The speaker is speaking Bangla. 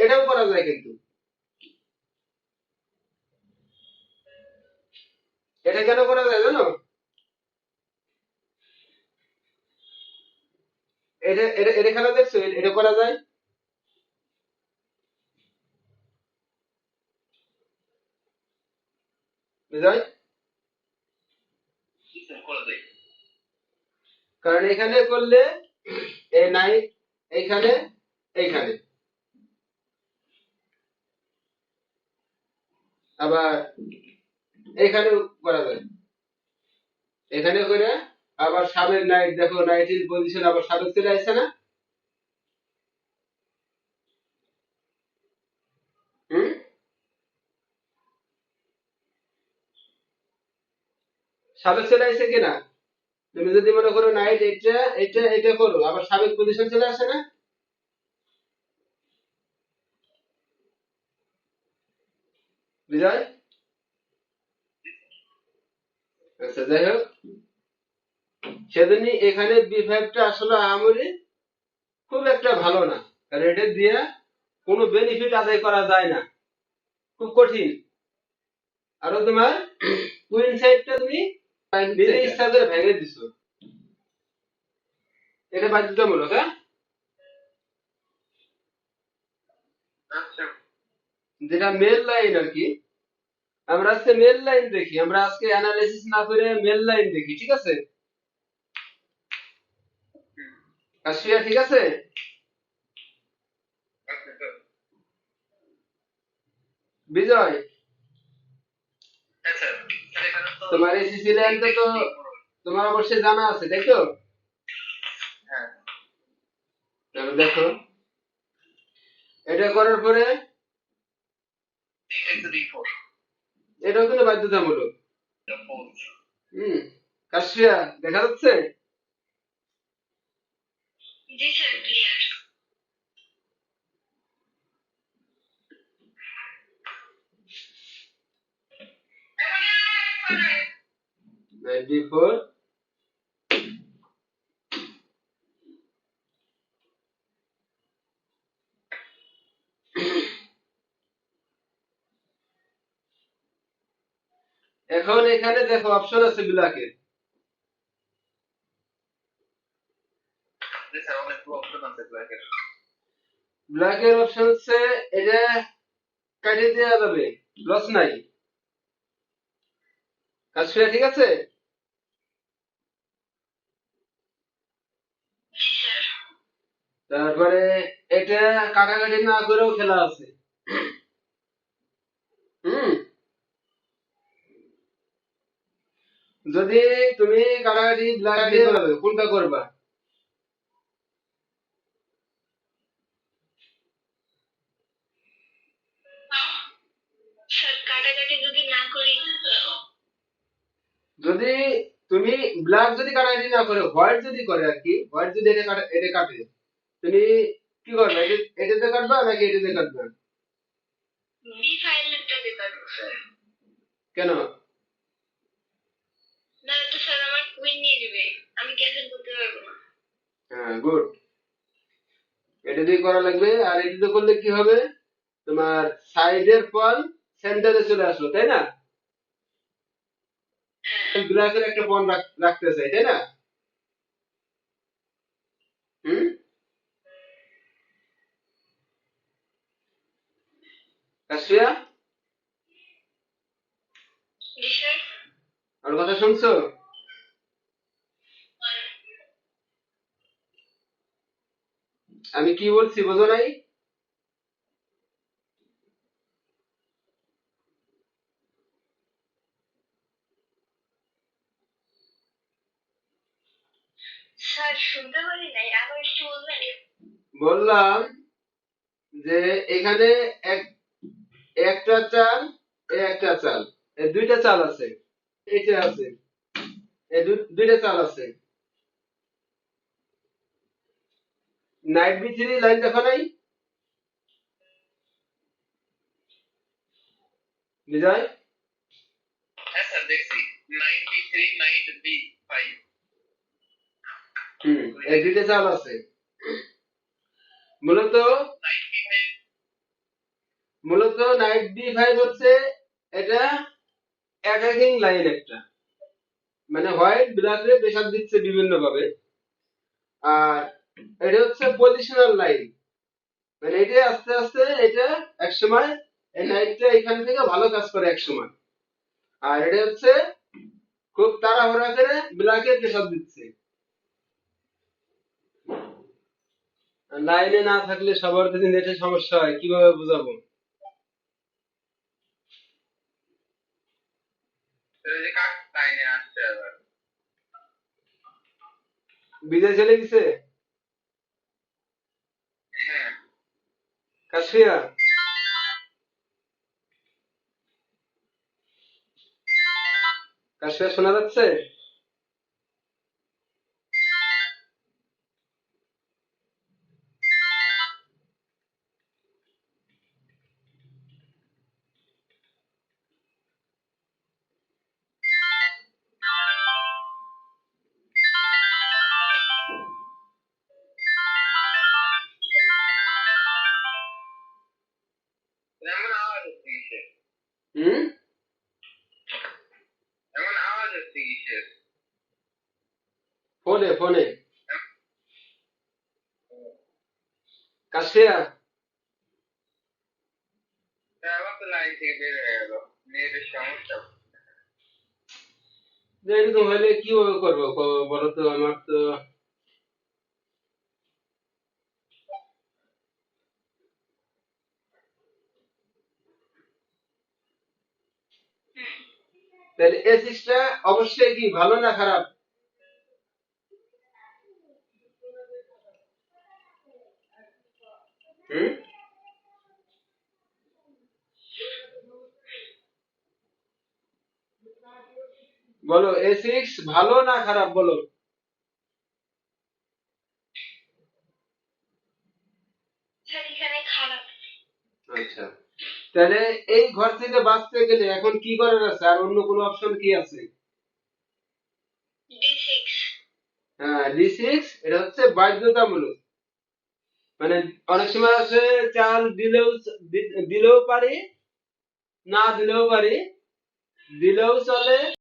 এটাও করা যায় কিন্তু এটা কেন করা যায় জানো এটা এটা এটা খেলা দেখছো এটা করা যায় বুঝাই কারণ এখানে করলে এই নাই এইখানে এইখানে আবার এইখানে করা যায় এখানে করে আবার সাবেক নাইট দেখো নাইটের পজিশন আবার সাবেক চলে আসছে না হুম সাবেক চলে আসছে কিনা তুমি যদি মনে করো নাইট এটা এটা এটা করো আবার সাবেক পজিশন চলে আসে না বিজয় আচ্ছা যাই হোক সেদিনই এখানে বিভাগটা আসলে আমলে খুব একটা ভালো না কারণ এটা দিয়ে কোনো বেনিফিট আদায় করা যায় না খুব কঠিন আরো তোমার কুইন সাইডটা তুমি নিজে ইচ্ছা করে ভেঙে দিছো এটা বাধ্যতামূলক হ্যাঁ যেটা মেল লাইন আর কি আমরা আজকে মেল লাইন দেখি আমরা আজকে অ্যানালাইসিস না করে মেল লাইন দেখি ঠিক আছে কাশিয়া ঠিক আছে বিজয় তোমার এই সিসি লাইনটা তো তোমার অবশ্যই জানা আছে তাই তো তাহলে দেখো এটা করার পরে এটাও কিন্তু বাধ্যতামূলক হুম কাশিয়া দেখা যাচ্ছে D4 এখন এখানে দেখো অপশন আছে ব্ল্যাকের ব্ল্যাকের অপশন হচ্ছে এটা কাটিয়ে দেওয়া যাবে লস নাই কাশিয়া ঠিক আছে তারপরে এটা কাটাকাটি না করেও খেলা আছে হুম যদি তুমি কাটাকাটি ব্ল্যাক দিয়ে করবে কোনটা করবা যদি তুমি ব্ল্যাক যদি কাটাকাটি না করে হোয়াইট যদি করে আর কি হোয়াইট যদি এটা কাটে তুমি কি করবে এটাতে কাটবা নাকি এটাতে কাটবা কেন হ্যাঁ গুড এটা দিয়ে করা লাগবে আর এটাতে করলে কি হবে তোমার সাইডের পল সেন্টারে চলে আসলো তাই না ব্ল্যাকের একটা পণ রাখতে চাই তাই না হুম কাশিয়া আর কথা শুনছো আমি কি বলছি বোঝো নাই বললাম যে এখানে একটা চাল একটা চাল এই দুইটা চাল আছে এটা আছে এই দুইটা চাল আছে নাইট বি3 লাইন দেখো নাই বিজয় এই দুইটা চাল আছে মূলত মূলত নাইট ডি5 হচ্ছে এটা অ্যাটাকিং লাইন একটা, মানে হোয়াইট ব্ল্যাকে প্রেসার দিচ্ছে বিভিন্ন ভাবে। আর এটা হচ্ছে পজিশনাল লাইন, মানে এটা আস্তে আস্তে এটা একসময় এই নাইটটা এখান থেকে ভালো কাজ করে একসময়। আর এটা হচ্ছে খুব তাড়াহুড়া করে ব্ল্যাকে প্রেসার দিচ্ছে। লাইনে না থাকলে সবার যদি নেটে সমস্যা হয় কিভাবে বুঝাবো? বিজয় চলে গেছে কাশিয়া। কাশিয়া শোনা যাচ্ছে? হুম। ফোনে ফোনে। কাশিয়া এরকম হলে কিভাবে করবো বলো তো, আমার তো তাহলে এসিসটা অবশ্যই কি ভালো না খারাপ? হুম। বলো এসিক্স ভালো না খারাপ বলো। আচ্ছা, তাহলে এই ঘর থেকে বাঁচতে গেলে এখন কি করার আছে, আর অন্য কোনো অপশন কি আছে? হ্যাঁ, ডি6 এটা হচ্ছে বাধ্যতামূলক। মানে অনেক সময় আছে চাল দিলেও পারি, না দিলেও পারি, দিলেও চলে,